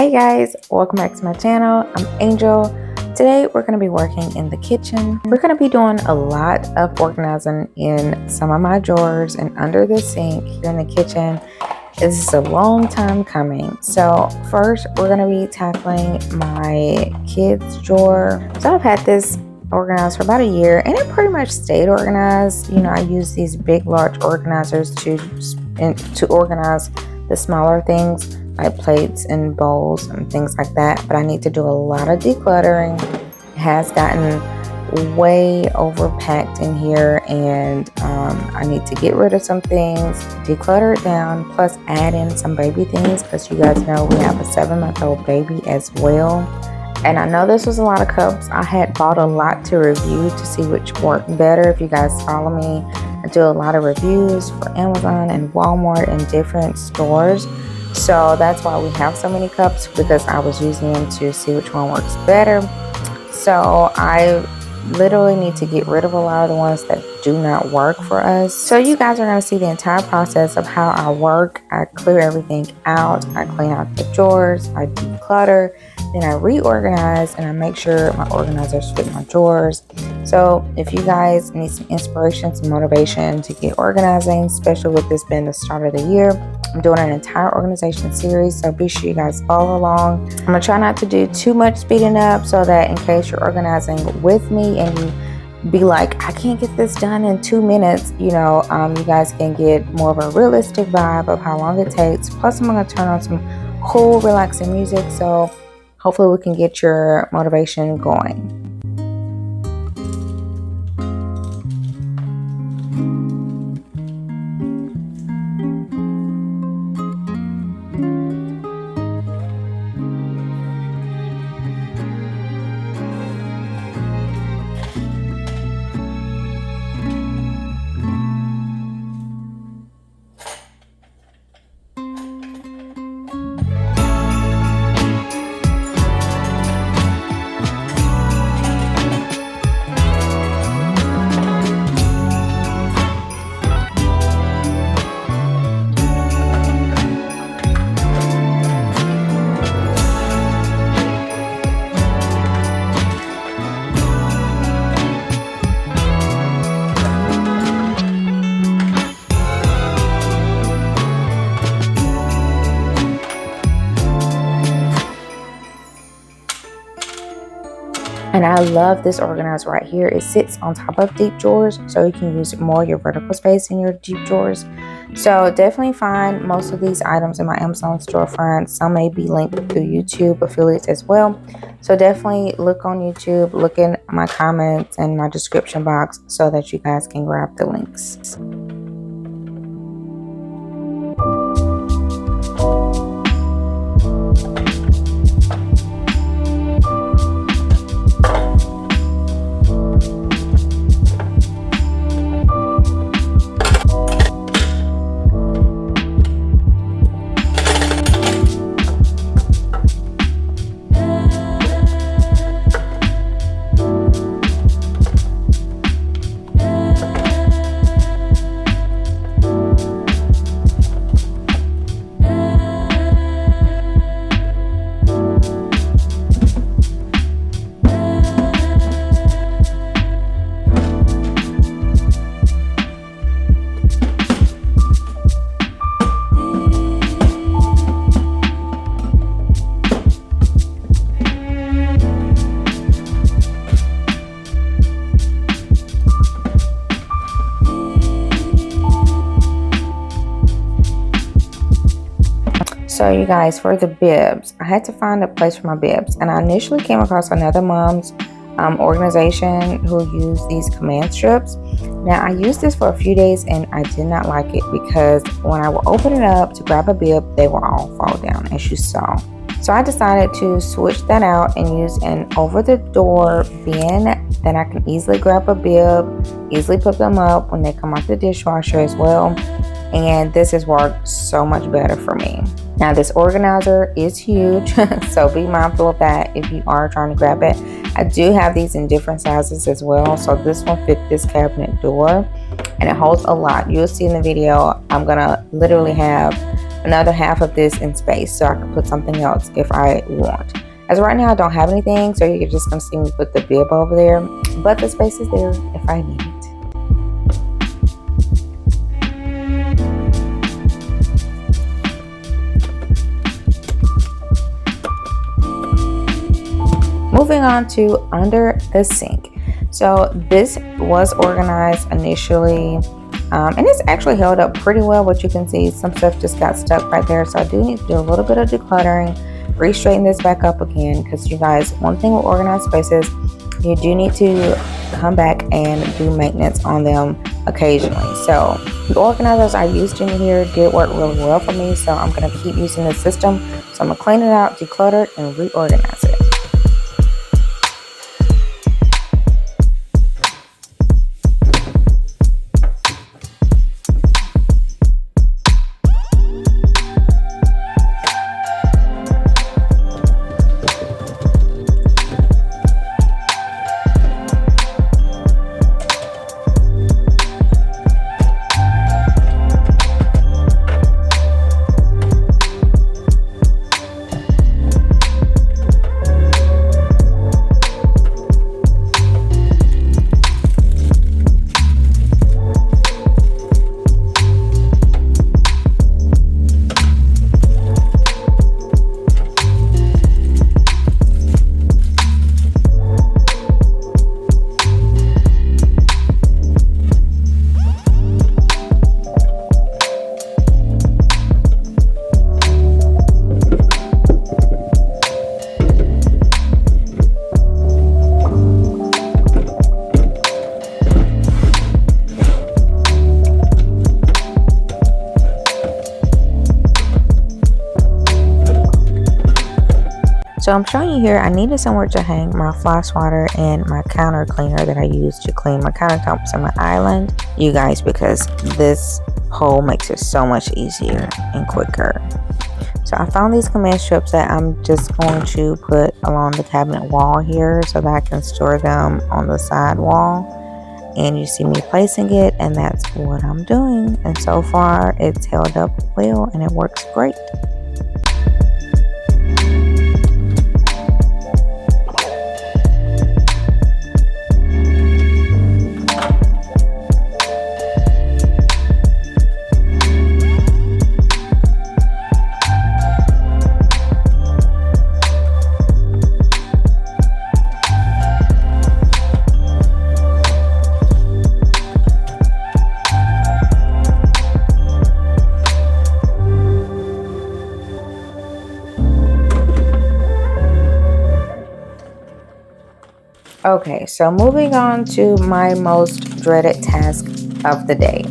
Hey guys, welcome back to my channel. I'm Angel. Today we're going to be working in the kitchen. We're going to be doing a lot of organizing in some of my drawers and under the sink here in the kitchen. This is a long time coming. So first we're going to be tackling my kids drawer. So I've had this organized for about a year and it pretty much stayed organized. You know, I use these big large organizers to organize the smaller things like plates and bowls and things like that, but I need to do a lot of decluttering. It has gotten way overpacked in here, and I need to get rid of some things, declutter it down, plus add in some baby things because you guys know we have a 7-month-old baby as well. And I know this was a lot of cups. I had bought a lot to review to see which worked better. If you guys follow me, I do a lot of reviews for Amazon and Walmart and different stores. So that's why we have so many cups, because I was using them to see which one works better. So I literally need to get rid of a lot of the ones that do not work for us. So you guys are going to see the entire process of how I work. I clear everything out. I clean out the drawers. I declutter. Then I reorganize and I make sure my organizers fit my drawers. So if you guys need some inspiration, some motivation to get organizing, especially with this being the start of the year, I'm doing an entire organization series, so be sure you guys follow along. I'm gonna try not to do too much speeding up so that in case you're organizing with me and you be like, I can't get this done in 2 minutes, you know, you guys can get more of a realistic vibe of how long it takes. Plus I'm gonna turn on some cool, relaxing music, so hopefully we can get your motivation going. And I love this organizer right here. It sits on top of deep drawers, so you can use more of your vertical space in your deep drawers. So definitely find most of these items in my Amazon storefront. Some may be linked through YouTube affiliates as well. So definitely look on YouTube, look in my comments and my description box so that you guys can grab the links. So you guys, for the bibs, I had to find a place for my bibs, and I initially came across another mom's organization who used these command strips. Now I used this for a few days and I did not like it because when I would open it up to grab a bib, they would all fall down, as you saw. So I decided to switch that out and use an over-the-door bin that I can easily grab a bib, easily put them up when they come out the dishwasher as well. And this has worked so much better for me. Now this organizer is huge, so be mindful of that if you are trying to grab it. I do have these in different sizes as well, so this one fit this cabinet door and it holds a lot. You'll see in the video, I'm gonna literally have another half of this in space so I can put something else if I want. As of right now, I don't have anything, so you're just going to see me put the bib over there, but the space is there if I need it. Moving on to under the sink. So this was organized initially, and it's actually held up pretty well. What you can see, some stuff just got stuck right there, so I do need to do a little bit of decluttering, re-straighten this back up again, because you guys, one thing with organized spaces, you do need to come back and do maintenance on them occasionally. So the organizers I used in here did work really well for me, so I'm going to keep using this system. So I'm going to clean it out, declutter it, and reorganize it. So I'm showing you here, I needed somewhere to hang my fly swatter and my counter cleaner that I use to clean my countertops and my island. You guys, because this hole makes it so much easier and quicker. So I found these command strips that I'm just going to put along the cabinet wall here so that I can store them on the side wall. And you see me placing it, and that's what I'm doing. And so far it's held up well and it works great. Okay, so moving on to my most dreaded task of the day,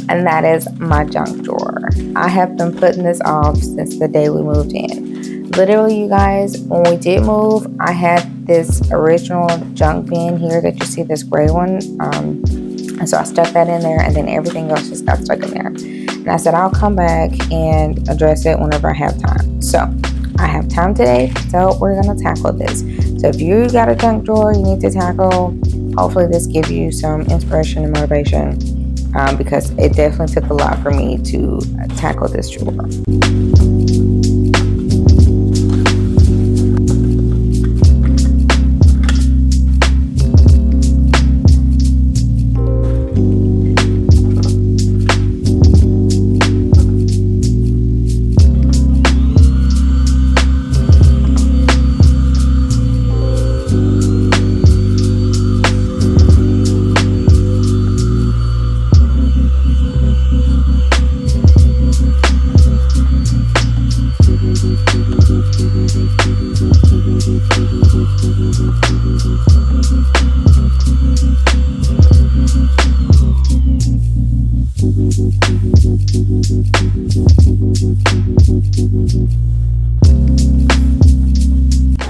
and that is my junk drawer. I have been putting this off since the day we moved in. Literally, you guys, when we did move, I had this original junk bin here that you see, this gray one. And so I stuck that in there, and then everything else just got stuck in there. And I said, I'll come back and address it whenever I have time. So I have time today, so we're gonna tackle this. So if you got a junk drawer you need to tackle, hopefully this gives you some inspiration and motivation, because it definitely took a lot for me to tackle this drawer.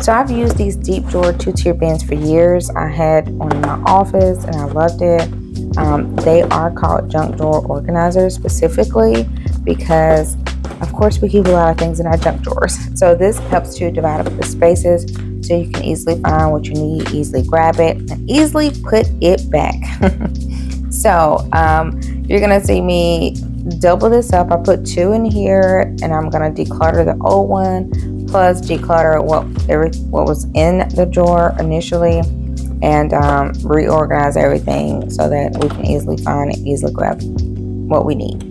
So I've used these deep drawer 2-tier bins for years. I had one in my office and I loved it. They are called junk drawer organizers specifically because, of course, we keep a lot of things in our junk drawers. So this helps to divide up the spaces so you can easily find what you need, easily grab it, and easily put it back. So you're gonna see me double this up. I put 2 in here, and I'm gonna declutter the old one plus declutter what was in the drawer initially, and reorganize everything so that we can easily find and easily grab what we need.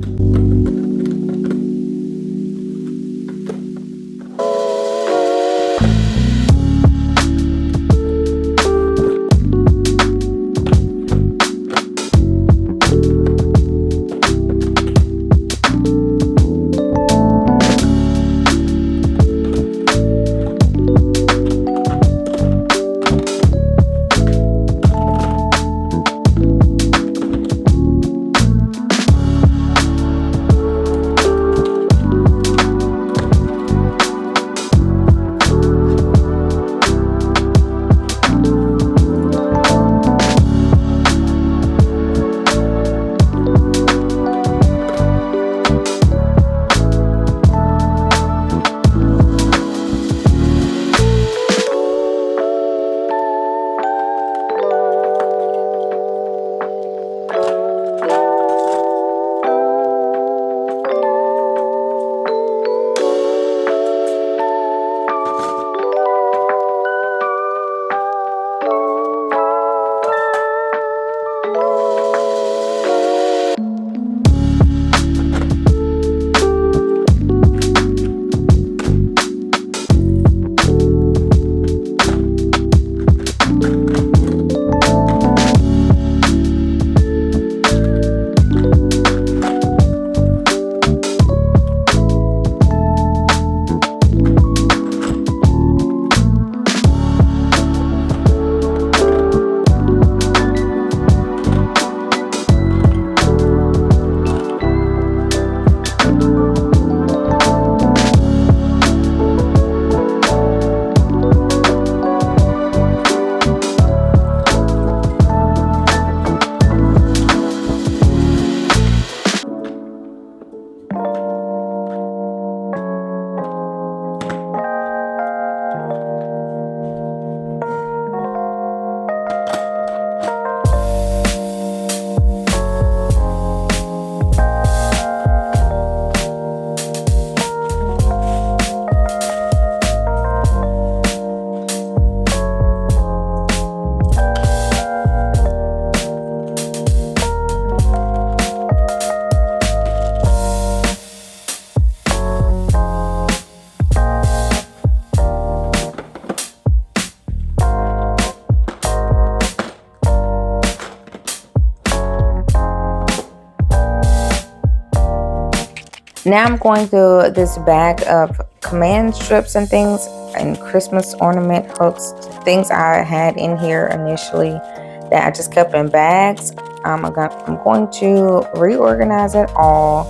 Now I'm going through this bag of command strips and things and Christmas ornament hooks, things I had in here initially that I just kept in bags. I'm going to reorganize it all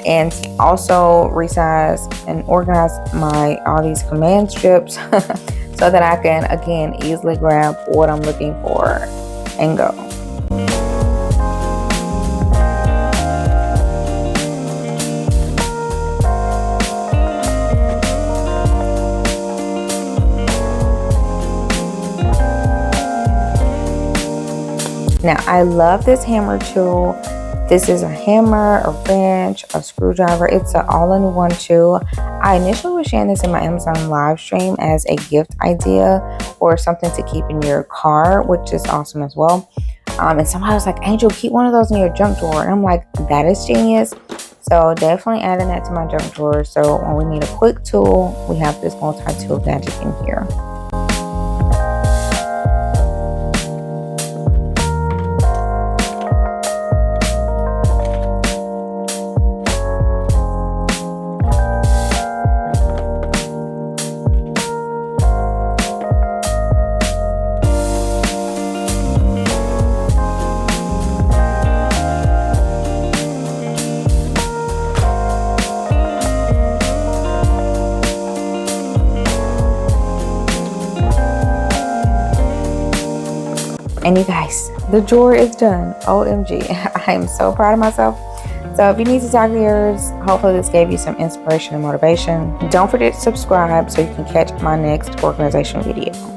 and also resize and organize all these command strips so that I can again easily grab what I'm looking for and go. Now, I love this hammer tool. This is a hammer, a wrench, a screwdriver. It's an all-in-one tool. I initially was sharing this in my Amazon live stream as a gift idea or something to keep in your car, which is awesome as well. And somebody was like, Angel, keep one of those in your junk drawer. And I'm like, that is genius. So definitely adding that to my junk drawer. So when we need a quick tool, we have this multi-tool gadget in here. And you guys, the drawer is done. OMG, I am so proud of myself. So if you need to tackle yours, hopefully this gave you some inspiration and motivation. Don't forget to subscribe so you can catch my next organization video.